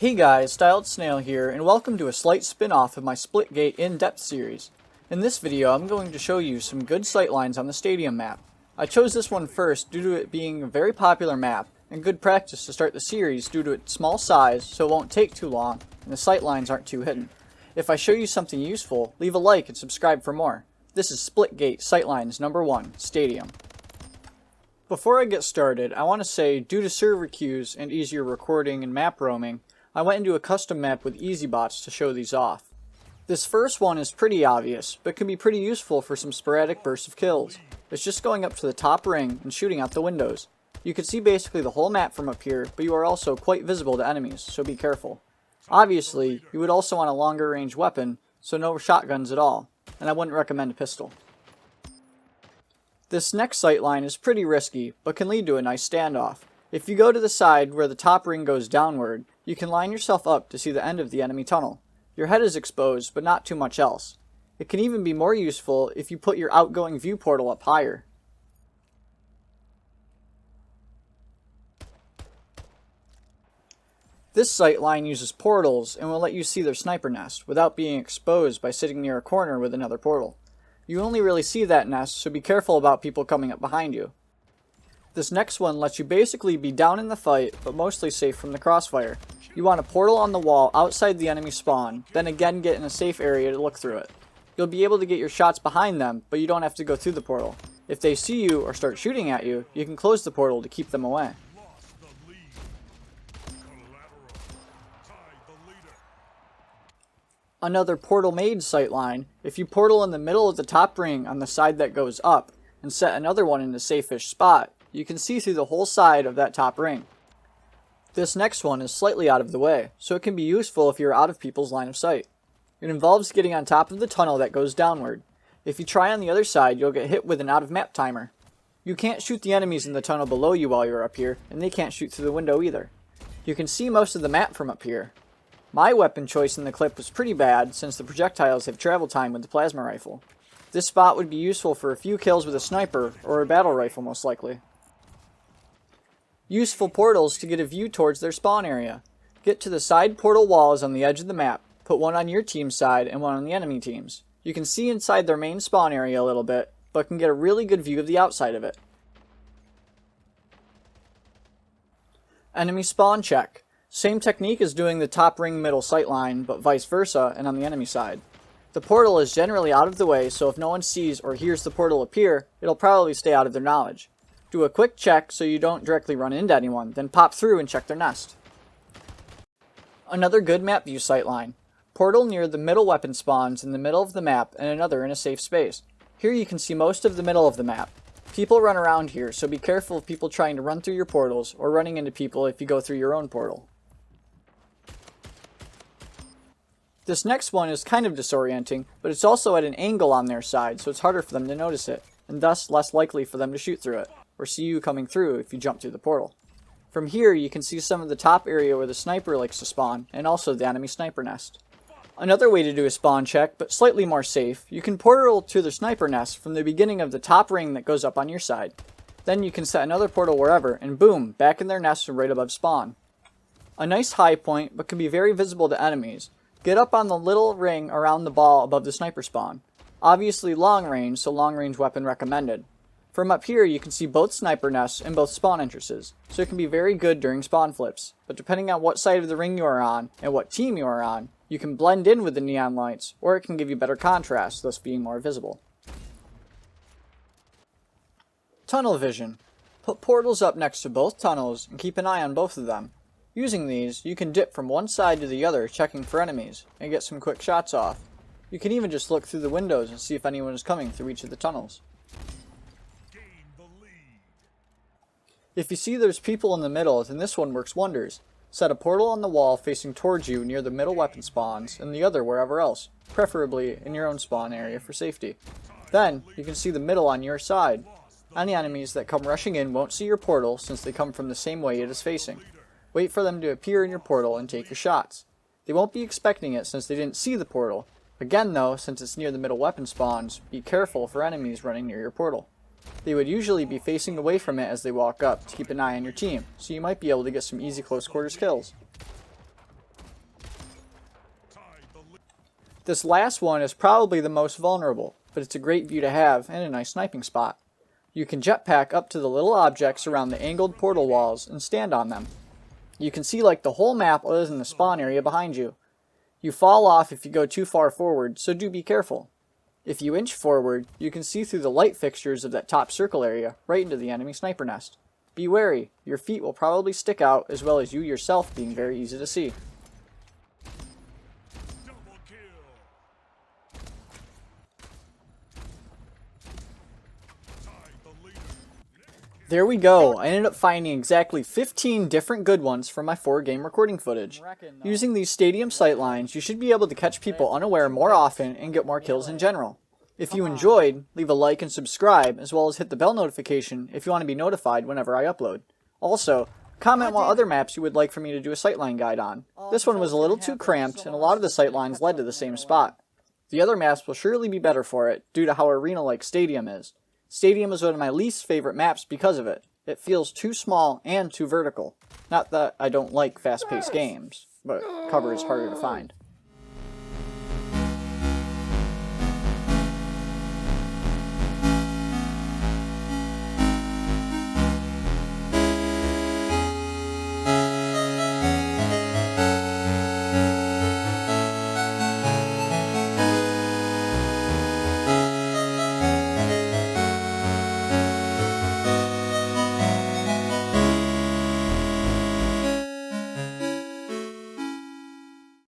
Hey guys, StyledSnail here, and welcome to a slight spin-off of my Splitgate In-Depth series. In this video, I'm going to show you some good sightlines on the stadium map. I chose this one first due to it being a very popular map, and good practice to start the series due to its small size so it won't take too long, and the sightlines aren't too hidden. If I show you something useful, leave a like and subscribe for more. This is Splitgate Sightlines number 1, Stadium. Before I get started, I want to say, due to server queues and easier recording and map roaming, I went into a custom map with easy bots to show these off. This first one is pretty obvious, but can be pretty useful for some sporadic bursts of kills. It's just going up to the top ring and shooting out the windows. You can see basically the whole map from up here, but you are also quite visible to enemies, so be careful. Obviously, you would also want a longer range weapon, so no shotguns at all, and I wouldn't recommend a pistol. This next sightline is pretty risky, but can lead to a nice standoff. If you go to the side where the top ring goes downward, you can line yourself up to see the end of the enemy tunnel. Your head is exposed, but not too much else. It can even be more useful if you put your outgoing view portal up higher. This sightline uses portals and will let you see their sniper nest without being exposed by sitting near a corner with another portal. You only really see that nest, so be careful about people coming up behind you. This next one lets you basically be down in the fight, but mostly safe from the crossfire. You want a portal on the wall outside the enemy spawn, then again get in a safe area to look through it. You'll be able to get your shots behind them, but you don't have to go through the portal. If they see you or start shooting at you, you can close the portal to keep them away. Another portal-made sightline, if you portal in the middle of the top ring on the side that goes up, and set another one in a safe-ish spot, you can see through the whole side of that top ring. This next one is slightly out of the way, so it can be useful if you're out of people's line of sight. It involves getting on top of the tunnel that goes downward. If you try on the other side, you'll get hit with an out-of-map timer. You can't shoot the enemies in the tunnel below you while you're up here, and they can't shoot through the window either. You can see most of the map from up here. My weapon choice in the clip was pretty bad, since the projectiles have travel time with the plasma rifle. This spot would be useful for a few kills with a sniper, or a battle rifle most likely. Useful portals to get a view towards their spawn area. Get to the side portal walls on the edge of the map, put one on your team's side and one on the enemy team's. You can see inside their main spawn area a little bit, but can get a really good view of the outside of it. Enemy spawn check. Same technique as doing the top ring middle sightline, but vice versa and on the enemy side. The portal is generally out of the way, so if no one sees or hears the portal appear, it'll probably stay out of their knowledge. Do a quick check so you don't directly run into anyone, then pop through and check their nest. Another good map view sightline. Portal near the middle weapon spawns in the middle of the map and another in a safe space. Here you can see most of the middle of the map. People run around here, so be careful of people trying to run through your portals or running into people if you go through your own portal. This next one is kind of disorienting, but it's also at an angle on their side, so it's harder for them to notice it, and thus less likely for them to shoot through it, or see you coming through if you jump through the portal. From here, you can see some of the top area where the sniper likes to spawn, and also the enemy sniper nest. Another way to do a spawn check, but slightly more safe, you can portal to the sniper nest from the beginning of the top ring that goes up on your side. Then you can set another portal wherever, and boom, back in their nest right above spawn. A nice high point, but can be very visible to enemies. Get up on the little ring around the ball above the sniper spawn. Obviously long range, so long range weapon recommended. From up here you can see both sniper nests and both spawn entrances, so it can be very good during spawn flips, but depending on what side of the ring you are on, and what team you are on, you can blend in with the neon lights, or it can give you better contrast, thus being more visible. Tunnel vision. Put portals up next to both tunnels and keep an eye on both of them. Using these, you can dip from one side to the other checking for enemies, and get some quick shots off. You can even just look through the windows and see if anyone is coming through each of the tunnels. If you see there's people in the middle, then this one works wonders. Set a portal on the wall facing towards you near the middle weapon spawns, and the other wherever else, preferably in your own spawn area for safety. Then, you can see the middle on your side. Any enemies that come rushing in won't see your portal since they come from the same way it is facing. Wait for them to appear in your portal and take your shots. They won't be expecting it since they didn't see the portal. Again though, since it's near the middle weapon spawns, be careful for enemies running near your portal. They would usually be facing away from it as they walk up to keep an eye on your team, so you might be able to get some easy close quarters kills. This last one is probably the most vulnerable, but it's a great view to have and a nice sniping spot. You can jetpack up to the little objects around the angled portal walls and stand on them. You can see like the whole map other than the spawn area behind you. You fall off if you go too far forward, so do be careful. If you inch forward, you can see through the light fixtures of that top circle area right into the enemy sniper nest. Be wary, your feet will probably stick out as well as you yourself being very easy to see. There we go, I ended up finding exactly 15 different good ones from my 4-game recording footage. Using these stadium sightlines, you should be able to catch people unaware more often and get more kills in general. If you enjoyed, leave a like and subscribe, as well as hit the bell notification if you want to be notified whenever I upload. Also, comment what other maps you would like for me to do a sightline guide on. This one was a little too cramped, and a lot of the sightlines led to the same spot. The other maps will surely be better for it, due to how arena-like Stadium is. Stadium is one of my least favorite maps because of it. It feels too small and too vertical. Not that I don't like fast-paced games, but cover is harder to find.